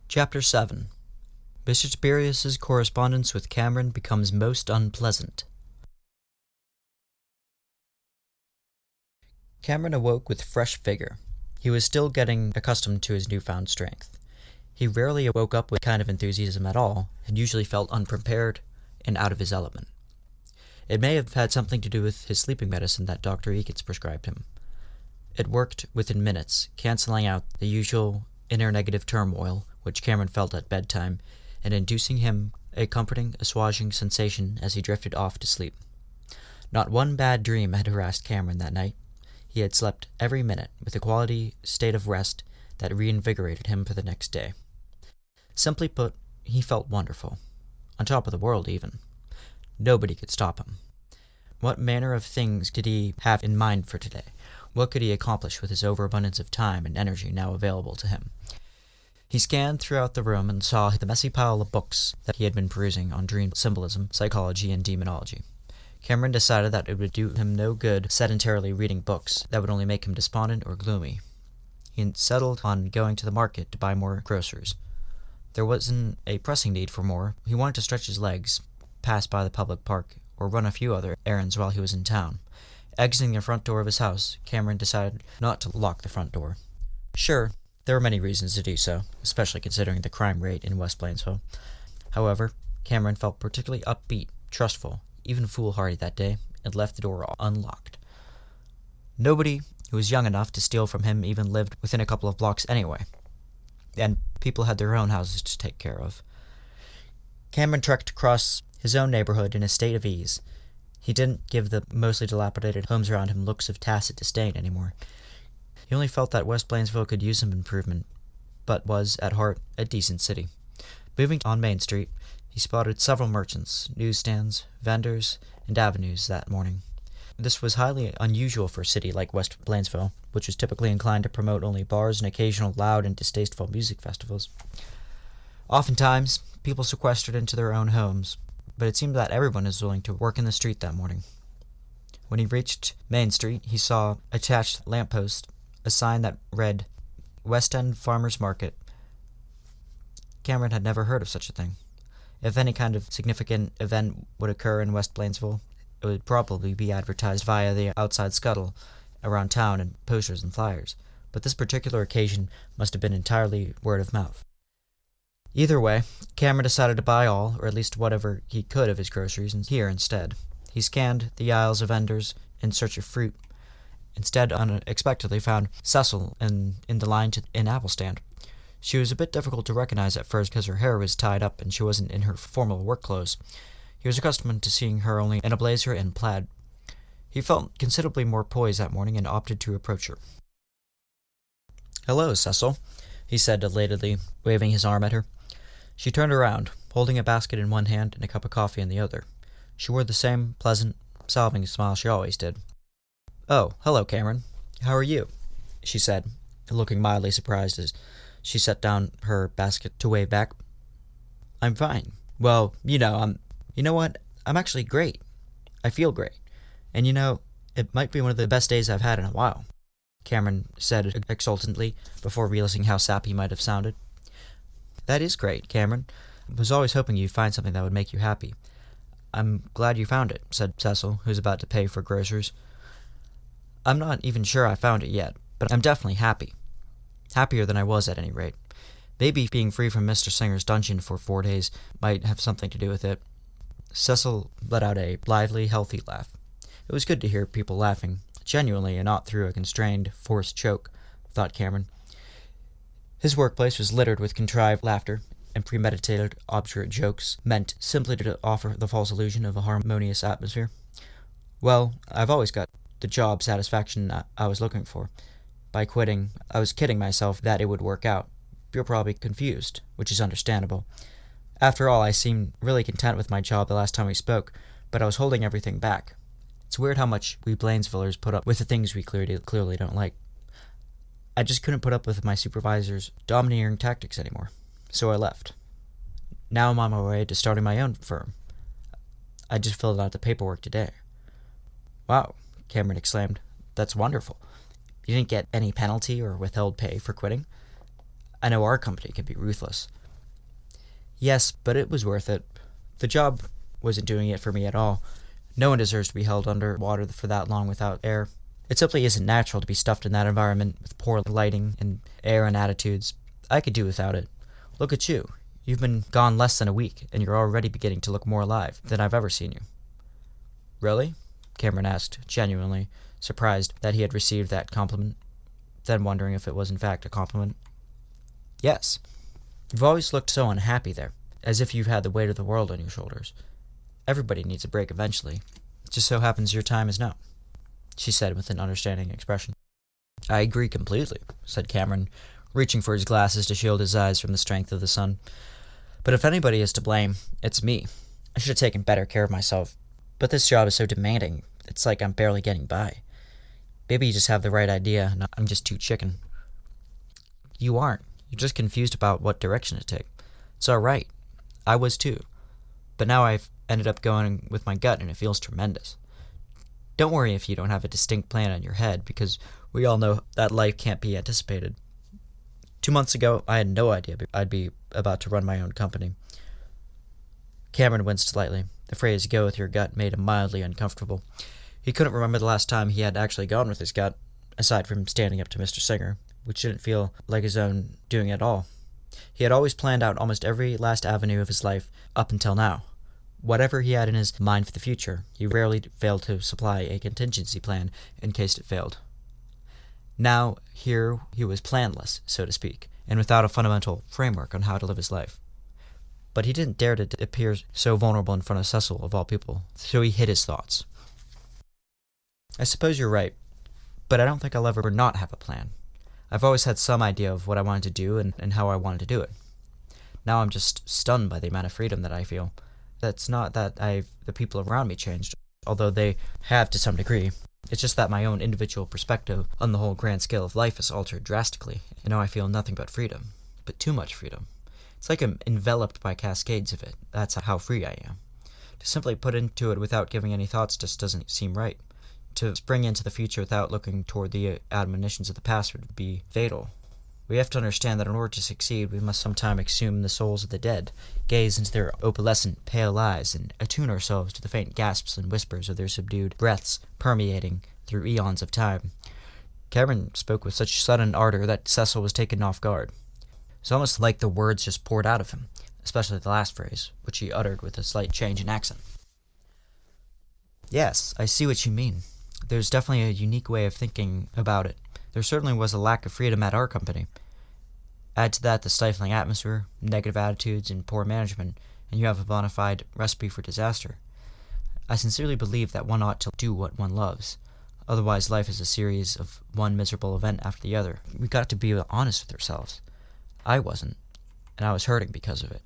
Chapter 7. Mr. Tiberias' correspondence with Cameron becomes most unpleasant. Cameron awoke with fresh vigor. He was still getting accustomed to his newfound strength. He rarely woke up with kind of enthusiasm at all, and usually felt unprepared and out of his element. It may have had something to do with his sleeping medicine that Dr. Eakins prescribed him. It worked within minutes, canceling out the usual inner negative turmoil which Cameron felt at bedtime, and inducing him a comforting, assuaging sensation as he drifted off to sleep. Not one bad dream had harassed Cameron that night. He had slept every minute with a quality state of rest that reinvigorated him for the next day. Simply put, he felt wonderful. On top of the world, even. Nobody could stop him. What manner of things did he have in mind for today? What could he accomplish with his overabundance of time and energy now available to him? He scanned throughout the room and saw the messy pile of books that he had been perusing on dream symbolism, psychology, and demonology. Cameron decided that it would do him no good sedentarily reading books that would only make him despondent or gloomy. He settled on going to the market to buy more groceries. There wasn't a pressing need for more. He wanted to stretch his legs, pass by the public park, or run a few other errands while he was in town. Exiting the front door of his house, Cameron decided not to lock the front door. Sure, there were many reasons to do so, especially considering the crime rate in West Plainsville. However, Cameron felt particularly upbeat, trustful, even foolhardy that day, and left the door unlocked. Nobody who was young enough to steal from him even lived within a couple of blocks anyway, and people had their own houses to take care of. Cameron trekked across his own neighborhood in a state of ease. He didn't give the mostly dilapidated homes around him looks of tacit disdain anymore. He only felt that West Plainsville could use some improvement, but was, at heart, a decent city. Moving on Main Street, he spotted several merchants, newsstands, vendors, and avenues that morning. This was highly unusual for a city like West Plainsville, which was typically inclined to promote only bars and occasional loud and distasteful music festivals. Oftentimes, people sequestered into their own homes, but it seemed that everyone was willing to work in the street that morning. When he reached Main Street, he saw attached lamppost a sign that read, West End Farmers Market. Cameron had never heard of such a thing. If any kind of significant event would occur in West Plainsville, it would probably be advertised via the outside scuttle around town in posters and flyers, but this particular occasion must have been entirely word of mouth. Either way, Cameron decided to buy all, or at least whatever he could of his groceries, here instead. He scanned the aisles of vendors in search of fruit. Instead, unexpectedly found Cecil in the line to an apple stand. She was a bit difficult to recognize at first because her hair was tied up and she wasn't in her formal work clothes. He was accustomed to seeing her only in a blazer and plaid. He felt considerably more poised that morning and opted to approach her. "Hello, Cecil," he said elatedly, waving his arm at her. She turned around, holding a basket in one hand and a cup of coffee in the other. She wore the same pleasant, salving smile she always did. "Oh, hello, Cameron. How are you?" she said, looking mildly surprised as she set down her basket to wave back. "I'm fine. Well, you know what? I'm actually great. I feel great. And it might be one of the best days I've had in a while," Cameron said exultantly before realizing how sappy he might have sounded. "That is great, Cameron. I was always hoping you'd find something that would make you happy." "I'm glad you found it," said Cecil, who was about to pay for groceries. "I'm not even sure I found it yet, but I'm definitely happy. Happier than I was at any rate. Maybe being free from Mr. Singer's dungeon for 4 days might have something to do with it." Cecil let out a lively, healthy laugh. It was good to hear people laughing, genuinely and not through a constrained, forced choke, thought Cameron. His workplace was littered with contrived laughter and premeditated, obdurate jokes meant simply to offer the false illusion of a harmonious atmosphere. "Well, I've always got the job satisfaction I was looking for. By quitting, I was kidding myself that it would work out. You're probably confused, which is understandable. After all, I seemed really content with my job the last time we spoke, but I was holding everything back. It's weird how much we Plainsvillers put up with the things we clearly don't like. I just couldn't put up with my supervisor's domineering tactics anymore, so I left. Now I'm on my way to starting my own firm. I just filled out the paperwork today." "Wow," Cameron exclaimed. "That's wonderful. You didn't get any penalty or withheld pay for quitting?" I know our company can be ruthless. Yes, but it was worth it. The job wasn't doing it for me at all. No one deserves to be held under water for that long without air. It simply isn't natural to be stuffed in that environment with poor lighting and air and attitudes. I could do without it. Look at you. You've been gone less than a week, and you're already beginning to look more alive than I've ever seen you. Really? Cameron asked, genuinely surprised that he had received that compliment, then wondering if it was in fact a compliment. Yes. You've always looked so unhappy there, as if you've had the weight of the world on your shoulders. Everybody needs a break eventually. It just so happens your time is now, she said with an understanding expression. I agree completely, said Cameron, reaching for his glasses to shield his eyes from the strength of the sun. But if anybody is to blame, it's me. I should have taken better care of myself. But this job is so demanding, it's like I'm barely getting by. Maybe you just have the right idea, and I'm just too chicken. You aren't. You're just confused about what direction to take. It's all right. I was too. But now I've ended up going with my gut, and it feels tremendous. Don't worry if you don't have a distinct plan in your head, because we all know that life can't be anticipated. 2 months ago, I had no idea I'd be about to run my own company. Cameron winced slightly. The phrase, go with your gut, made him mildly uncomfortable. He couldn't remember the last time he had actually gone with his gut, aside from standing up to Mr. Singer, which didn't feel like his own doing at all. He had always planned out almost every last avenue of his life up until now. Whatever he had in his mind for the future, he rarely failed to supply a contingency plan in case it failed. Now, here he was planless, so to speak, and without a fundamental framework on how to live his life. But he didn't dare to appear so vulnerable in front of Cecil, of all people, so he hid his thoughts. I suppose you're right, but I don't think I'll ever not have a plan. I've always had some idea of what I wanted to do and how I wanted to do it. Now I'm just stunned by the amount of freedom that I feel. That's not that the people around me changed, although they have to some degree. It's just that my own individual perspective on the whole grand scale of life is altered drastically, and now I feel nothing but freedom, but too much freedom. It's like I'm enveloped by cascades of it. That's how free I am. To simply put into it without giving any thoughts just doesn't seem right. To spring into the future without looking toward the admonitions of the past would be fatal. We have to understand that in order to succeed, we must sometime exhume the souls of the dead, gaze into their opalescent, pale eyes, and attune ourselves to the faint gasps and whispers of their subdued breaths permeating through eons of time. Cameron spoke with such sudden ardor that Cecil was taken off guard. It was almost like the words just poured out of him, especially the last phrase, which he uttered with a slight change in accent. Yes, I see what you mean. There's definitely a unique way of thinking about it. There certainly was a lack of freedom at our company. Add to that the stifling atmosphere, negative attitudes, and poor management, and you have a bona fide recipe for disaster. I sincerely believe that one ought to do what one loves. Otherwise, life is a series of one miserable event after the other. We've got to be honest with ourselves. I wasn't, and I was hurting because of it.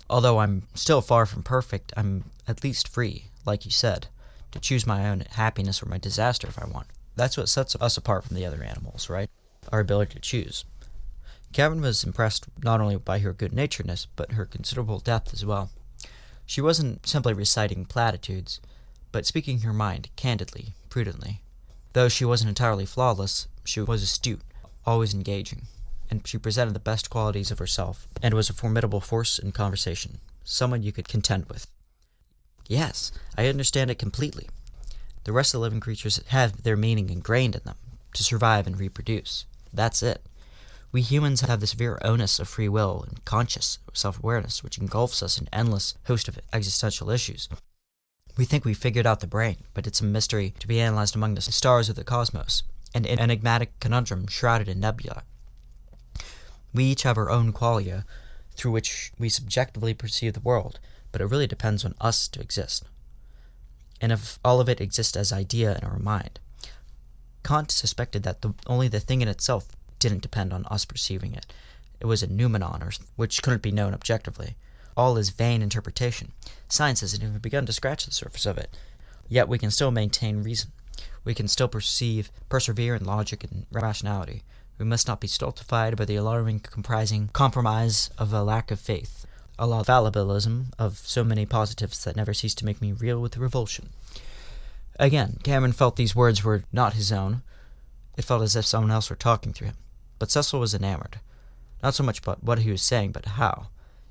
Although I'm still far from perfect, I'm at least free, like you said, to choose my own happiness or my disaster if I want. That's what sets us apart from the other animals, right? Our ability to choose. Cameron was impressed not only by her good-naturedness, but her considerable depth as well. She wasn't simply reciting platitudes, but speaking her mind candidly, prudently. Though she wasn't entirely flawless, she was astute, always engaging, and she presented the best qualities of herself, and was a formidable force in conversation, someone you could contend with. Yes, I understand it completely. The rest of the living creatures have their meaning ingrained in them, to survive and reproduce. That's it. We humans have this severe onus of free will and conscious self-awareness, which engulfs us in an endless host of existential issues. We think we've figured out the brain, but it's a mystery to be analyzed among the stars of the cosmos, an enigmatic conundrum shrouded in nebula. We each have our own qualia through which we subjectively perceive the world, but it really depends on us to exist. And if all of it exists as idea in our mind. Kant suspected that only the thing in itself didn't depend on us perceiving it. It was a noumenon, which couldn't be known objectively. All is vain interpretation. Science hasn't even begun to scratch the surface of it. Yet we can still maintain reason. We can still persevere in logic and rationality. We must not be stultified by the alarming comprising compromise of a lack of faith, a fallibilism of so many positives that never cease to make me reel with revulsion. Again, Cameron felt these words were not his own. It felt as if someone else were talking through him. But Cecil was enamored. Not so much about what he was saying, but how.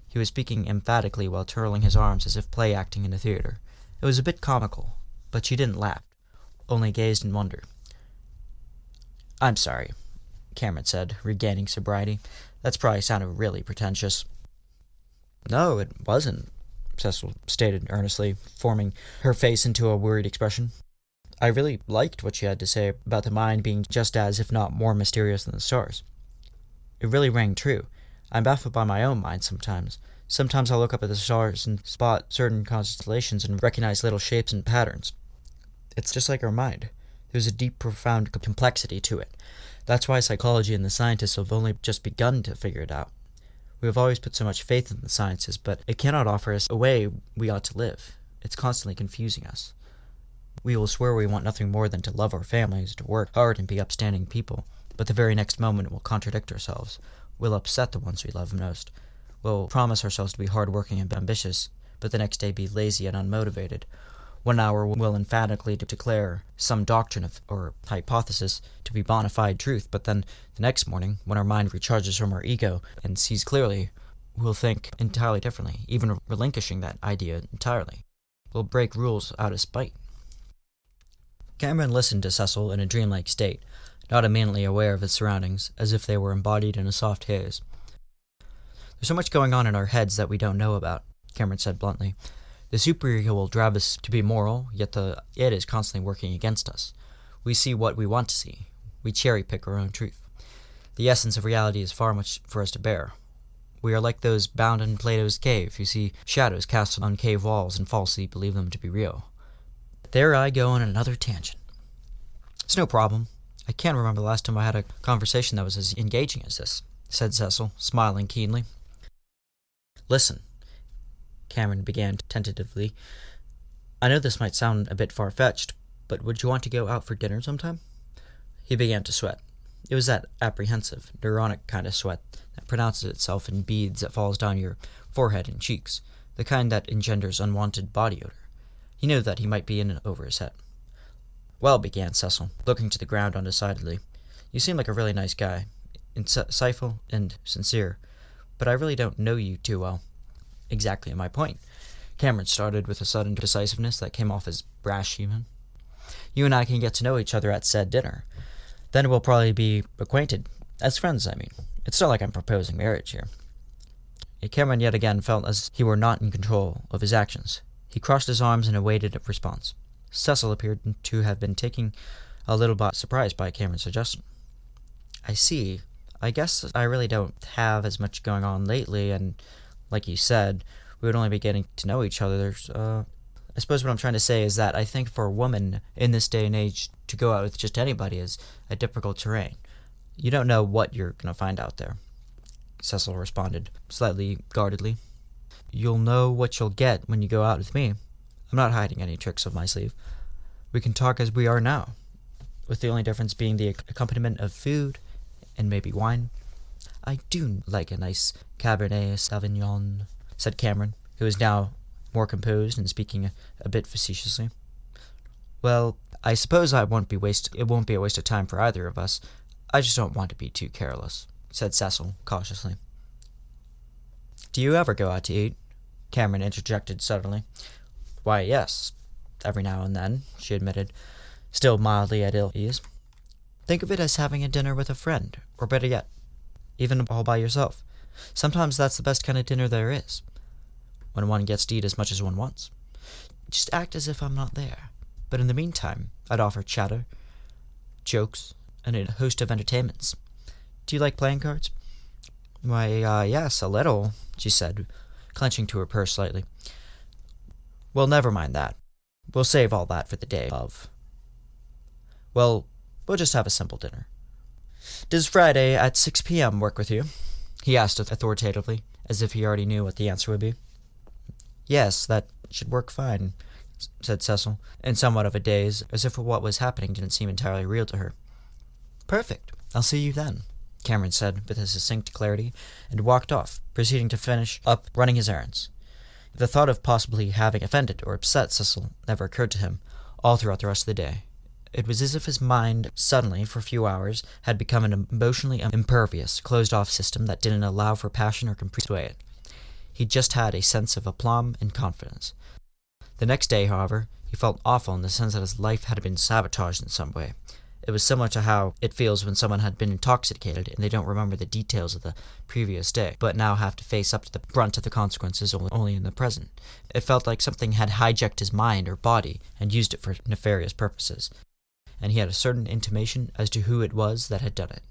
He was speaking emphatically while twirling his arms as if play acting in a theater. It was a bit comical, but she didn't laugh, only gazed in wonder. "I'm sorry," Cameron said, regaining sobriety. "That's probably sounded really pretentious." "No, it wasn't," Cecil stated earnestly, forming her face into a worried expression. "I really liked what she had to say about the mind being just as, if not more, mysterious than the stars. It really rang true. I'm baffled by my own mind sometimes. Sometimes I'll look up at the stars and spot certain constellations and recognize little shapes and patterns. It's just like our mind. There's a deep, profound complexity to it. That's why psychology and the scientists have only just begun to figure it out. We have always put so much faith in the sciences, but it cannot offer us a way we ought to live. It's constantly confusing us. We will swear we want nothing more than to love our families, to work hard and be upstanding people, but the very next moment we'll contradict ourselves. We'll upset the ones we love most. We'll promise ourselves to be hardworking and ambitious, but the next day be lazy and unmotivated. One hour we'll emphatically declare some doctrine or hypothesis to be bona fide truth, but then the next morning, when our mind recharges from our ego and sees clearly, we'll think entirely differently, even relinquishing that idea entirely. We'll break rules out of spite." Cameron listened to Cecil in a dreamlike state, not immediately aware of his surroundings, as if they were embodied in a soft haze. "There's so much going on in our heads that we don't know about," Cameron said bluntly. "The superego will drive us to be moral, yet it is constantly working against us. We see what we want to see. We cherry-pick our own truth. The essence of reality is far much for us to bear. We are like those bound in Plato's cave who see shadows cast on cave walls and falsely believe them to be real. There I go on another tangent. It's no problem. I can't remember the last time I had a conversation that was as engaging as this," said Cecil, smiling keenly. "Listen," Cameron began tentatively. "I know this might sound a bit far-fetched, but would you want to go out for dinner sometime?" He began to sweat. It was that apprehensive, neuronic kind of sweat that pronounces itself in beads that falls down your forehead and cheeks, the kind that engenders unwanted body odor. He knew that he might be in over his head. "Well," began Cecil, looking to the ground undecidedly, "you seem like a really nice guy, insightful and sincere, but I really don't know you too well." "Exactly my point," Cameron started with a sudden decisiveness that came off as brash even. "You and I can get to know each other at said dinner. Then we'll probably be acquainted. As friends, I mean. It's not like I'm proposing marriage here." Cameron yet again felt as he were not in control of his actions. He crossed his arms and awaited a response. Cecil appeared to have been taken a little by surprise by Cameron's suggestion. "I see. I guess I really don't have as much going on lately, and like you said, we would only be getting to know each other. I suppose what I'm trying to say is that I think for a woman in this day and age to go out with just anybody is a difficult terrain. You don't know what you're going to find out there," Cecil responded, slightly guardedly. "You'll know what you'll get when you go out with me. I'm not hiding any tricks up my sleeve. We can talk as we are now, with the only difference being the accompaniment of food and maybe wine. I do like a nice Cabernet Sauvignon," said Cameron, who was now more composed and speaking a bit facetiously. "Well, I suppose it won't be a waste of time for either of us. I just don't want to be too careless," said Cecil cautiously. "Do you ever go out to eat?" Cameron interjected suddenly. "Why, yes, every now and then," she admitted, still mildly at ill ease. "Think of it as having a dinner with a friend, or better yet, even all by yourself. Sometimes that's the best kind of dinner there is, when one gets to eat as much as one wants. Just act as if I'm not there. But in the meantime, I'd offer chatter, jokes, and a host of entertainments. Do you like playing cards?" "Why, yes, a little," she said, clenching to her purse slightly. "Well, never mind that. We'll save all that for the day of. Well, we'll just have a simple dinner. Does Friday at 6 p.m. work with you?" he asked authoritatively, as if he already knew what the answer would be. "Yes, that should work fine," said Cecil, in somewhat of a daze, as if what was happening didn't seem entirely real to her. "Perfect. I'll see you then," Cameron said with a succinct clarity, and walked off, proceeding to finish up running his errands. The thought of possibly having offended or upset Cecil never occurred to him all throughout the rest of the day, It was as if his mind suddenly, for a few hours, had become an emotionally impervious, closed-off system that didn't allow for passion or caprice to sway it. He just had a sense of aplomb and confidence. The next day, however, he felt awful in the sense that his life had been sabotaged in some way. It was similar to how it feels when someone had been intoxicated and they don't remember the details of the previous day, but now have to face up to the brunt of the consequences only in the present. It felt like something had hijacked his mind or body and used it for nefarious purposes, and he had a certain intimation as to who it was that had done it.